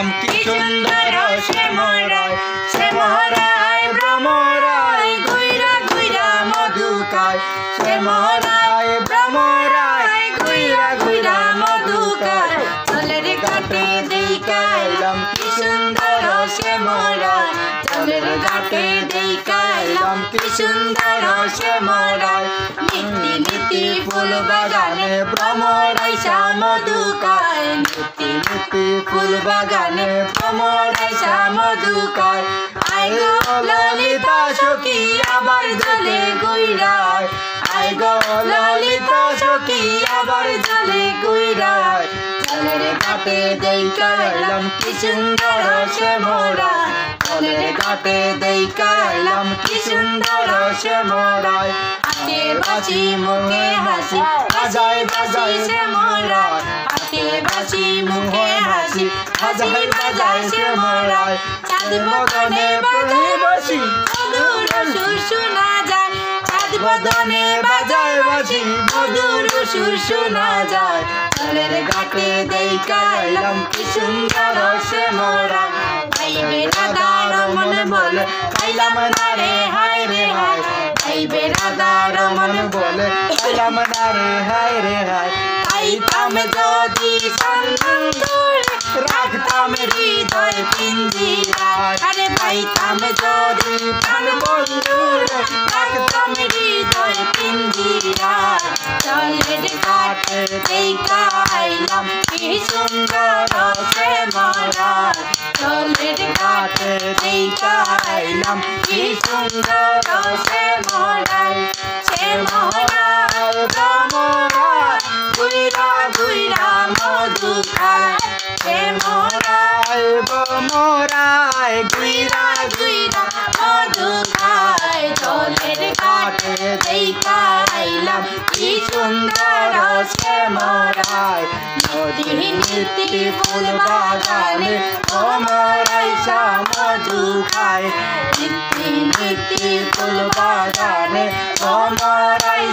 এলাম কি সুন্দর শ্যামরায় ভ্রমরায় ঘুইরা ঘুইরা মধু খায় শ্যামরায় ভ্রমরায় ঘুইরা ঘুইরা মধু খায় জলের ঘাটে দেখা এলাম কি সুন্দর শ্যামরায় জলের ঘাটে দেখা এলাম কি সুন্দর শ্যামরায় নীতি নীতি ফুল বাগানে ভ্রমরায় মধু খায় নীতি নীতি ফুল বাগানে ভ্রমরায় মধু খায় আই গো ললিতা সখী আবার জলে ঘুইরায় আই গো ললিতা সখী আবার জলে ঘুইরায় জলের ঘাটে দেখা এলাম কি সুন্দর শ্যামরায় জলের ঘাটে দেখা এলাম কি সুন্দর শ্যামরায় হাতে বাঁশি মুখে হাসি বাজায় বাজায় শ্যামরায় হাতে বাঁশি মুখে হাসি বাজায় বাজায় শ্যামরায় চাঁদ বদনে বাজায় বাঁশি মধুর সুর শোনা যায় চাঁদ বদনে বাজায় বাঁশি মধুর সুর শোনা যায় জলের ঘাটে দেখা এলাম কি সুন্দর শ্যামরায় ভাইবে রাধা রমন বলে খাইলাম না রে হায় রে হায় ভাইবে রাধা রমন বলে খাইলাম না রে হায় রে হায় খাইতাম যদি সন্তুরে রাখতাম হৃদয় পিঞ্জিরায় আরে পাইতাম যদি প্রাণ বন্ধুরে রাখতাম হৃদয় পিঞ্জিরায় জলের ঘাটে দেখা এলাম কি সুন্দর শ্যামরায় জলের ঘাটে দেখা এলাম কি সুন্দর শ্যামরায় শ্যামরায় ভ্রমরায় ঘুইরা ঘুইরা মধু খায় শ্যামরায় ভ্রমরায় ঘুইরা ঘুইরা মধু খায় জলের ঘাটে দেখা এলাম কি সুন্দর শ্যামরায় নদী নীতি ফুল বাগানে ভ্রমরায় মধু খায় নীতি নীতি ফুল বাগানে ভ্রমরায়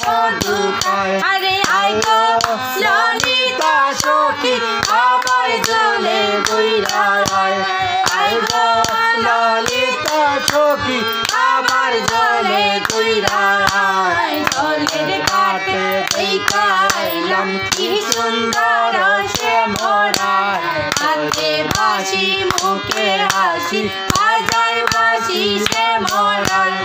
মধু খায় আরে আই গো ললিতা সখী আবার জলে ঘুইরায় আই গো ললিতা সখী আবার জলে ঘুইরায় জলের ঘাটে দেখা এলাম কি সুন্দর শ্যামরায় হাতে বাঁশি মুখে হাসি বাজায় বাঁশি শ্যামরায়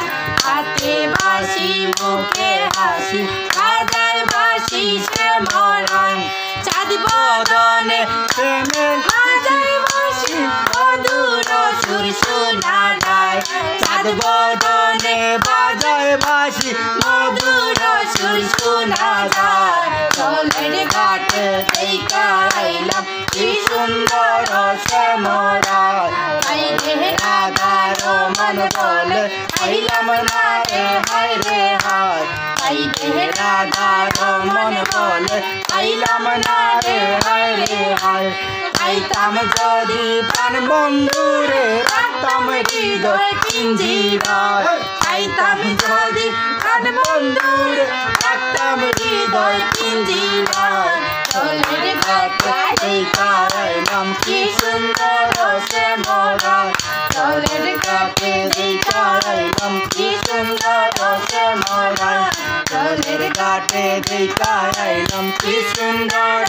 হাতে বাঁশি মুখে হাসি বাজায় বাঁশি শ্যামরায় চাঁদ বদনে প্রেমের বাজায় বাঁশি মধুর সুর শোনা যায় চাঁদ বদনে বাজায় বাঁশি মধুর সুর শোনা যায় জলের ঘাটে দেখা এলাম কি সুন্দর শ্যামরায় ভাইবে রাধা রমন বলে খাইলাম না রে হায় রে হায় ভাইবে রাধা রমন বলে খাইলাম না রে হায় রে হায় খাইতাম যদি প্রাণ বন্ধুরে রাখতাম হৃদয় পিঞ্জিরায় খাইতাম যদি প্রাণ বন্ধুরে রাখতাম হৃদয় পিঞ্জিরায় জলের ঘাটে দেখা এলাম কি সুন্দর শ্যামরায় জলের ঘাটে দেখা এলাম কি সুন্দর শ্যামরায় জলের ঘাটে দেখা এলাম কি সুন্দর